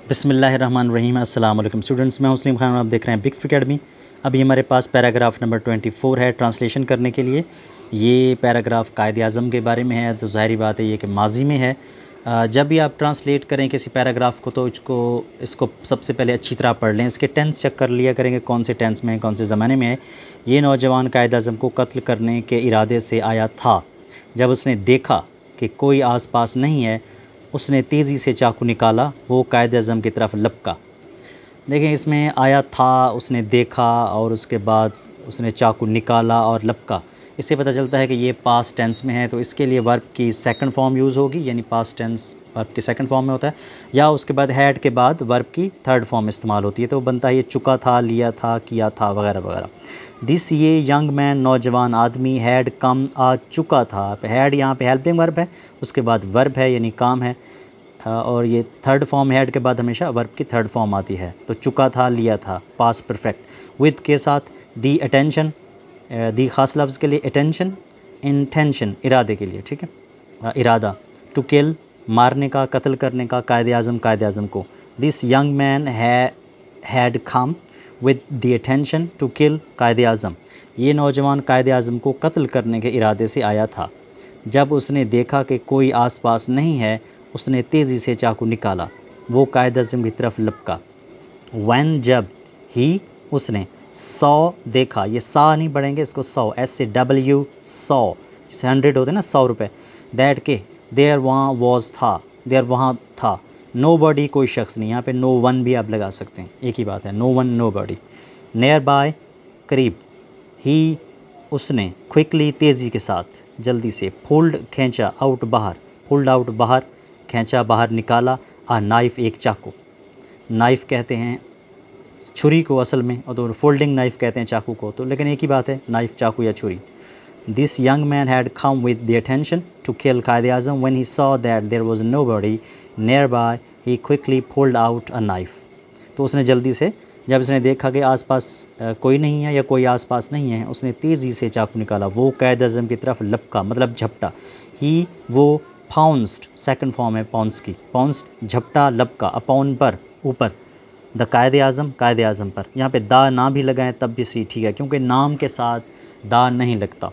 बिस्मिल्लाहिर्रहमानिर्रहीम। अस्सलाम वालेकुम स्टूडेंट्स, मैं मुस्लिम खान और आप देख रहे हैं बिग एकेडमी। अभी हमारे पास पैराग्राफ नंबर 24 है ट्रांसलेशन करने के लिए। ये पैराग्राफ कायद आज़म के बारे में है, तो ज़ाहिर बात है ये कि माजी में है। जब भी आप ट्रांसलेट करें किसी पैराग्राफ को तो इसको सबसे पहले अच्छी तरह पढ़ लें, इसके टेंस चेक कर लिया करेंगे कौन से टेंस में है, कौन से ज़माने में है। ये नौजवान कायद आज़म को कत्ल करने के इरादे से आया था। जब उसने देखा कि कोई आस पास नहीं है, उसने तेज़ी से चाकू निकाला, वो कायद-ए-आज़म की तरफ लपका। देखें, इसमें आया था, उसने देखा और उसके बाद उसने चाकू निकाला और लपका। इससे पता चलता है कि ये पास्ट टेंस में है, तो इसके लिए वर्ब की सेकंड फॉर्म यूज़ होगी, यानी पास्ट टेंस वर्ब के सेकंड फॉर्म में होता है, या उसके बाद हैड के बाद वर्ब की थर्ड फॉर्म इस्तेमाल होती है, तो बनता है ये चुका था, लिया था, किया था, वगैरह वगैरह। दिस ये यंग मैन नौजवान आदमी हैड कम आ चुका था। हैड यहाँ पे हेल्पिंग वर्ब है, उसके बाद वर्ब है यानी काम है, और ये थर्ड फॉर्म हैड के बाद हमेशा वर्ब की थर्ड फॉर्म आती है। तो चुका था, लिया था, पास्ट परफेक्ट। विद के साथ दी अटेंशन, दी खास लफ्ज़ के लिए अटेंशन, इंटेंशन इरादे के लिए, ठीक है, इरादा। टू किल मारने का, कत्ल करने का, कायद आज़म को। This young man had come with the attention to kill Quaid Azam. ये नौजवान कायद आज़म को कत्ल करने के इरादे से आया था। जब उसने देखा कि कोई आसपास नहीं है, उसने तेज़ी से चाकू निकाला, वो कायद आज़म की तरफ लपका। वैन जब, ही उसने, सौ देखा, ये सा नहीं पढ़ेंगे इसको, सौ SAW, 100 जैसे 100 होते हैं ना, 100 रुपये। दैट के देयर वहाँ वॉज था, देयर वहाँ था। नो बॉडी कोई शख्स नहीं, यहाँ पे नो वन भी आप लगा सकते हैं, एक ही बात है, no one nobody. Near by करीब, ही उसने, क्विकली तेज़ी के साथ, जल्दी से, पुल्ड खींचा, आउट बाहर, पुल्ड आउट बाहर, खींचा बाहर, निकाला, आ नाइफ़ एक चाकू। नाइफ़ कहते हैं छुरी को असल में, और तो फोल्डिंग नाइफ़ कहते हैं चाकू को, तो लेकिन एक ही बात है, नाइफ़ चाकू या छुरी। This young man had come with the attention to kill Quaid Azam. When he saw that there was nobody near by he quickly pulled out a knife. तो उसने जल्दी से, जब उसने देखा कि आसपास कोई नहीं है या कोई आसपास नहीं है, उसने तेज़ी से चाकू निकाला, वो कायद आज़म की तरफ लपका, मतलब झपटा। ही वो पाउंस्ड, सेकंड फॉर्म है पाउंस की, पाउंस्ड झपटा, लपका, अपॉन पर, ऊपर, द कायद आज़म पर। यहाँ पे दा ना भी लगाएं तब भी सही, ठीक है, क्योंकि नाम के साथ दा नहीं लगता।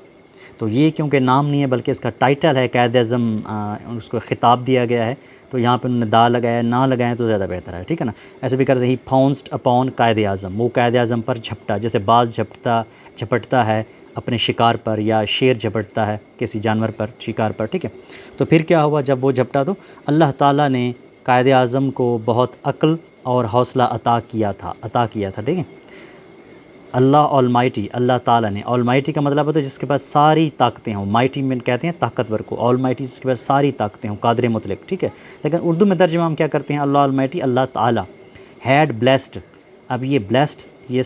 तो ये क्योंकि नाम नहीं है बल्कि इसका टाइटल है, कायद आज़म उसको ख़िताब दिया गया है, तो यहाँ पे उन्होंने दा लगाया, ना लगाएं तो ज़्यादा बेहतर है, ठीक है ना। ऐसे भी कर सकते, ही फाउंस्ड अपॉन कायद आज़म, वो कायद आज़म पर झपटा, जैसे बाज झपटता है अपने शिकार पर, या शेर झपटता है किसी जानवर पर, शिकार पर, ठीक है। तो फिर क्या हुआ, जब वो झपटा तो अल्लाह ताला ने कायद आज़म को बहुत अक्ल और हौसला अता किया था, ठीक है। अल्लाह ऑलमाइटी, अल्लाह ताला ने, ऑलमाइटी का मतलब होता है जिसके पास सारी ताकतें हों, माइटी में कहते हैं ताकतवर को, ऑलमाइटी जिसके पास सारी ताकतें हों, कादिर मुतलक, ठीक है। लेकिन उर्दू में तर्जुमा हम क्या करते हैं, अल्लाह ऑलमाइटी, अल्लाह ताला। हैड ब्लेस्ड, अब ये ब्लेस्ड, ये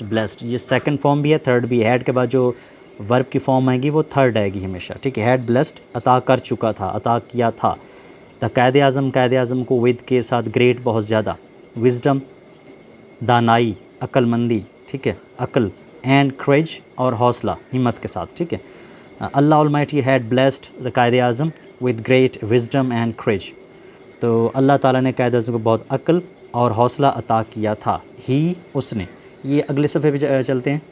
ब्लेस्ड ये सेकंड फॉर्म भी है, थर्ड भी है। हैड के बाद जो वर्ब की फॉर्म आएगी वो थर्ड आएगी हमेशा, ठीक है। हैड ब्लेस्ड, अता कर चुका था, अता किया था। द कायद आज़म को, विद के साथ, ग्रेट बहुत ज़्यादा, विजडम दानाई, अक्लमंदी, ठीक है, अक्ल, एंड करेज और हौसला, हिम्मत के साथ, ठीक है। Allah almighty had blessed the Quaid Azam with great wisdom and courage. तो अल्लाह ताला ने कायद आज़म को बहुत अक्ल और हौसला अता किया था। ही उसने, ये अगले सफ़े पे चलते हैं।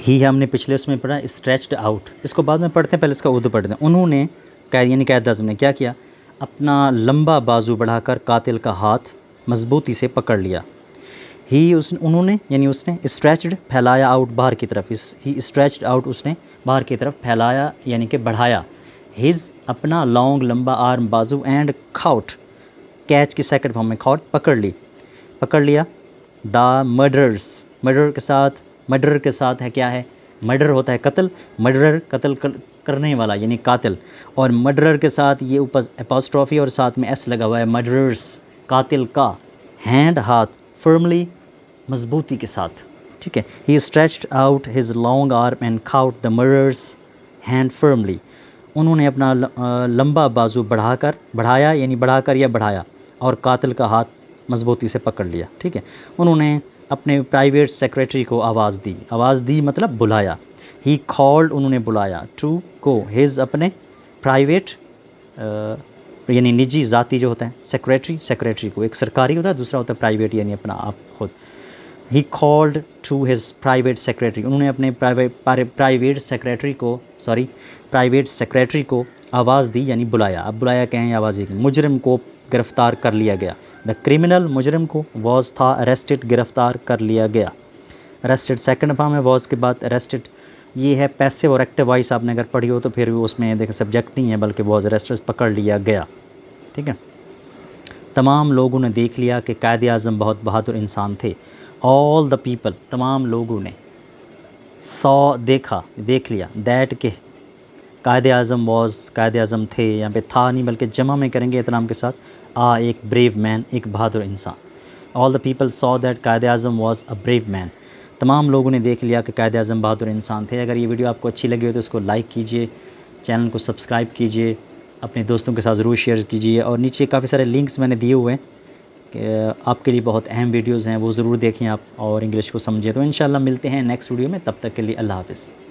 ही हमने पिछले उसमें पढ़ा, स्ट्रेच्ड आउट, इसको बाद में पढ़ते हैं, पहले इसका उर्दू पढ़ते हैं। उन्होंने, कायद आज़म ने क्या किया, अपना लंबा बाजू बढ़ाकर कातिल का हाथ मजबूती से पकड़ लिया। उन्होंने यानी उसने, स्ट्रेच्ड फैलाया, आउट बाहर की तरफ, ही स्ट्रेच्ड आउट उसने बाहर की तरफ फैलाया यानी कि बढ़ाया। हिज अपना, लॉन्ग लंबा, आर्म बाजू, एंड खाउट, कैच की सेकंड फॉर्म में, खाउट पकड़ लिया। द मर्डर के साथ है, क्या है, मर्डर होता है कत्ल, मर्डर कत्ल करने वाला यानी कातिल, और मर्डरर के साथ ये ऊपर एपोस्ट्रॉफी और साथ में एस लगा हुआ है, मर्डरर्स, कातिल का, हैंड हाथ, फर्मली मजबूती के साथ, ठीक है। He stretched out his long arm and caught the murderer's hand firmly. उन्होंने अपना लंबा बाजू बढ़ाया यानी बढ़ाकर या बढ़ाया, और कातिल का हाथ मजबूती से पकड़ लिया, ठीक है। उन्होंने अपने प्राइवेट सेक्रेटरी को आवाज़ दी मतलब बुलाया। ही कॉल्ड, उन्होंने बुलाया, टू को, हिज अपने प्राइवेट यानी निजी ज़ाती जो होता है, सेक्रेटरी को, एक सरकारी होता है, दूसरा होता है प्राइवेट यानी अपना आप खुद। He called to his private secretary, उन्होंने अपने प्राइवेट सेक्रेटरी को आवाज़ दी यानी बुलाया। अब बुलाया कहें आवाज़ दी, मुजरिम को गिरफ़्तार कर लिया गया। द क्रिमिनल, मुजरिम को, वॉज था, अरेस्टेड, गिरफ़्तार कर लिया गया। अरेस्टेड सेकंड फॉर्म है वॉज के बाद अरेस्टेड, ये है पैसिव और एक्टिव वॉइस आपने अगर पढ़ी हो तो फिर भी उसमें देखें सब्जेक्ट नहीं है बल्कि वॉज अरेस्टेड, पकड़ लिया गया। ठीक है। तमाम लोगों ने देख लिया कि कायद आज़म बहुत बहादुर इंसान थे। ऑल द पीपल, तमाम लोगों ने, सॉ, देखा, देख लिया, दैट के कायद आज़म वॉज, कायद आज़म थे, यहाँ पे था नहीं बल्कि जमा में करेंगे इतनाम के साथ, एक ब्रेव मैन, एक बहादुर इंसान। All the people saw that Quaid Azam was a brave man, तमाम लोगों ने देख लिया कि कायद आज़म बहादुर इंसान थे। अगर ये वीडियो आपको अच्छी लगी हो तो इसको लाइक कीजिए, चैनल को सब्सक्राइब कीजिए, अपने दोस्तों के साथ ज़रूर शेयर कीजिए, और नीचे काफ़ी सारे लिंक्स मैंने दिए हुए हैं कि आपके लिए बहुत अहम वीडियोज़ हैं, वो ज़रूर देखें आप और इंग्लिश को समझें। तो इंशाल्लाह मिलते हैं नेक्स्ट वीडियो में, तब तक के लिए अल्लाह हाफ़िज़।